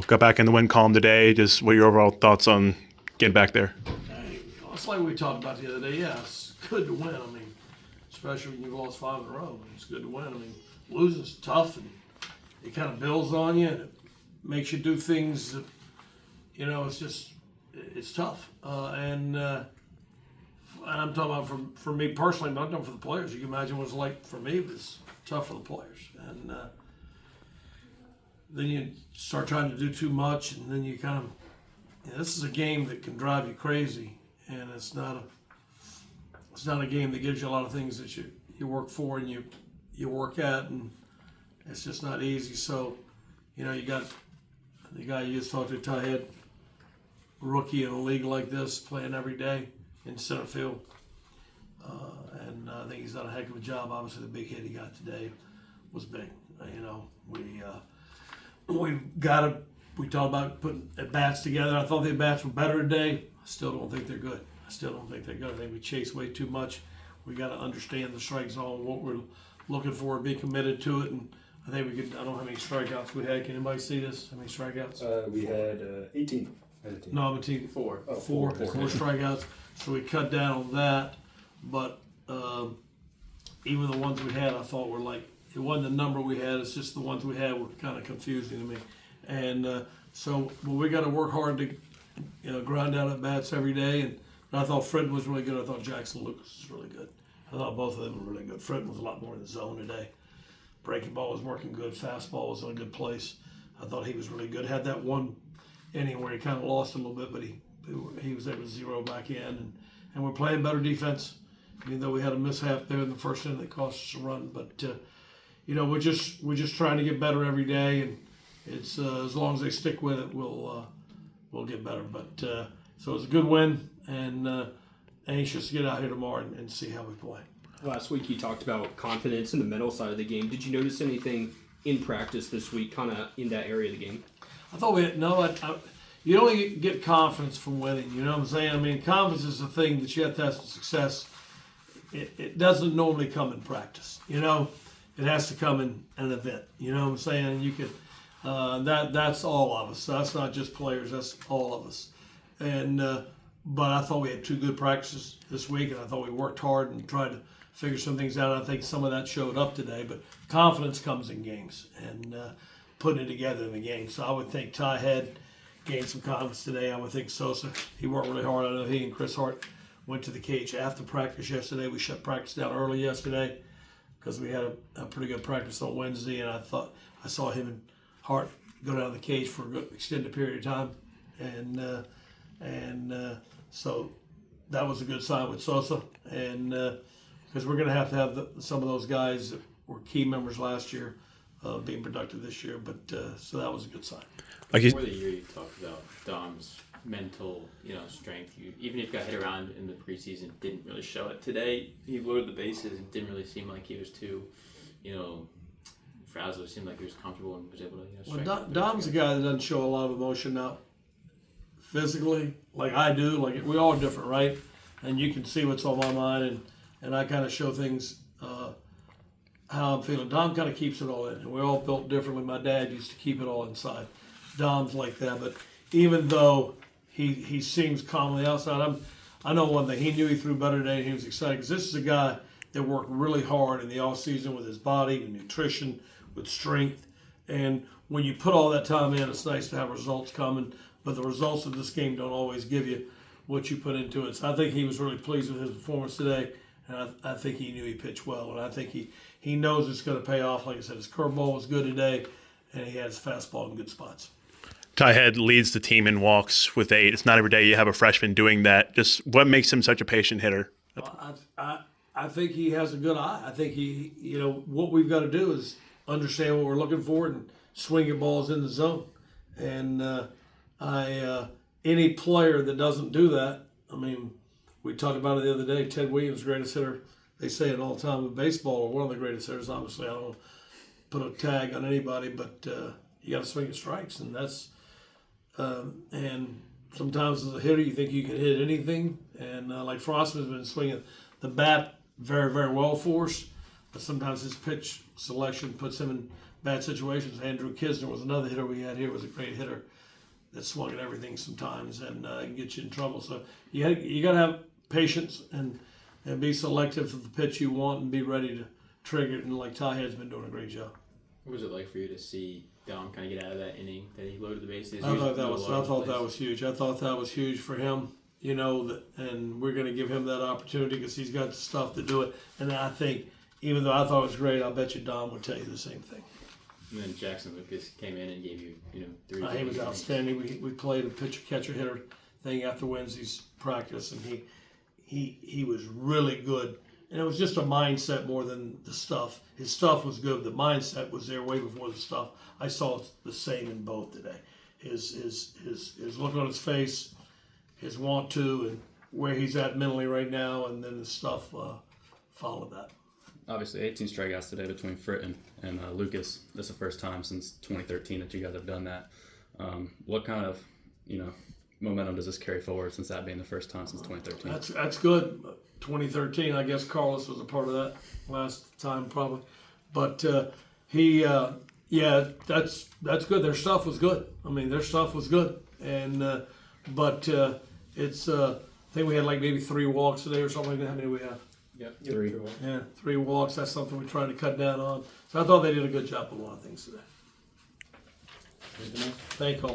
got back in the win column today. Just what are your overall thoughts on getting back there? Hey, it's like we talked about the other day. Yeah, it's good to win. I mean, especially when you've lost 5 in a row. It's good to win. I mean, losing's tough, and it kind of builds on you, and it makes you do things that, it's tough. And I'm talking about for me personally, but I'm talking for the players. You can imagine what it's like for me. It was tough for the players. And then you start trying to do too much, and then you kind of, this is a game that can drive you crazy, and it's not a game that gives you a lot of things that you work for and you work at, and it's just not easy. So, you got the guy you just talked to, Ty Head, rookie in a league like this, playing every day in center field. And I think he's done a heck of a job. Obviously, the big hit he got today was big. We talked about putting at-bats together. I thought the at-bats were better today. I still don't think they're good. I think we chase way too much. We got to understand the strike zone, what we're looking for, be committed to it. And I think I don't know how many strikeouts we had. Can anybody see this? How many strikeouts? We had 18. No, I'm team 4. Four strikeouts. So we cut down on that. But even the ones we had, I thought were like, it wasn't the number we had. It's just the ones we had were kind of confusing to me. And so we got to work hard to, grind out at bats every day. And I thought Fred was really good. I thought Jackson Lucas was really good. I thought both of them were really good. Fred was a lot more in the zone today. Breaking ball was working good. Fastball was in a good place. I thought he was really good. Had that one inning where he kind of lost a little bit, but he was able to zero back in. And we're playing better defense, even though we had a mishap there in the first inning that cost us a run. But we're just trying to get better every day, and it's as long as they stick with it, we'll get better. But so it's a good win, and anxious to get out here tomorrow and see how we play. Last week you talked about confidence in the mental side of the game. Did you notice anything in practice this week, kind of in that area of the game? I thought you only get confidence from winning. You know what I'm saying? I mean, confidence is a thing that you have to have some success. It doesn't normally come in practice. It has to come in an event. You know what I'm saying? And you can that's all of us. That's not just players. That's all of us. And but I thought we had 2 good practices this week, and I thought we worked hard and tried to figure some things out. I think some of that showed up today. But confidence comes in games and putting it together in the game. So I would think Ty Head gained some confidence today. I would think Sosa, he worked really hard. I know he and Chris Hart went to the cage after practice yesterday. We shut practice down early yesterday because we had a pretty good practice on Wednesday, and I saw him and Hart go down the cage for a good extended period of time, and so that was a good sign with Sosa, and because we're going to have some of those guys that were key members last year being productive this year, but so that was a good sign. Before the year, you talked about Dom's mental, strength. Even if you got hit around in the preseason, didn't really show it today. He loaded the bases and didn't really seem like he was too, frazzled. It seemed like he was comfortable and was able to. Well, Dom's a guy that doesn't show a lot of emotion out physically, like I do. Like we all are different, right? And you can see what's on my mind, and I kind of show things how I'm feeling. Dom kind of keeps it all in, and we're all built differently. My dad used to keep it all inside. Dom's like that, but even though he seems calm on the outside, I know one thing. He knew he threw better today, and he was excited because this is a guy that worked really hard in the off season with his body, with nutrition, with strength, and when you put all that time in, it's nice to have results coming. But the results of this game don't always give you what you put into it. So I think he was really pleased with his performance today, and I think he knew he pitched well, and I think he knows it's going to pay off. Like I said, his curveball was good today, and he has fastball in good spots. Ty Head leads the team in walks with 8. It's not every day you have a freshman doing that. Just what makes him such a patient hitter? I think he has a good eye. I think what we've got to do is understand what we're looking for and swing at balls in the zone. And any player that doesn't do that, I mean, we talked about it the other day. Ted Williams, greatest hitter. They say it all the time in baseball, or one of the greatest hitters. Obviously, I don't want to put a tag on anybody, but you got to swing at strikes, and that's and sometimes as a hitter, you think you can hit anything, and like Frostman's been swinging the bat very, very well for us, but sometimes his pitch selection puts him in bad situations. Andrew Kisner was another hitter we had here, was a great hitter that swung at everything sometimes and can get you in trouble. So you got to have patience and be selective of the pitch you want and be ready to trigger it. And like Ty has been doing a great job. What was it like for you to see Dom kind of get out of that inning that he loaded the bases? I thought that was huge. I thought that was huge for him. You know, and we're going to give him that opportunity because he's got the stuff to do it. And I think, even though I thought it was great, I bet you Dom would tell you the same thing. And then Jackson Lucas came in and gave you, 3. He was outstanding. We played a pitcher catcher hitter thing after Wednesday's practice, and he was really good. And it was just a mindset more than the stuff. His stuff was good. The mindset was there way before the stuff. I saw the same in both today. His look on his face, his want to, and where he's at mentally right now, and then the stuff followed that. Obviously, 18 strikeouts today between Fritton and Lucas. This is the first time since 2013 that you guys have done that. What kind of, momentum does this carry forward since that being the first time since 2013? That's good. 2013, I guess Carlos was a part of that last time probably, but that's good. Their stuff was good. I mean, their stuff was good, and but it's I think we had like maybe 3 walks today or something like that. How many we have? Yep. 3. Yeah, 3 walks. That's something we're trying to cut down on. So I thought they did a good job with a lot of things today. Thank you all.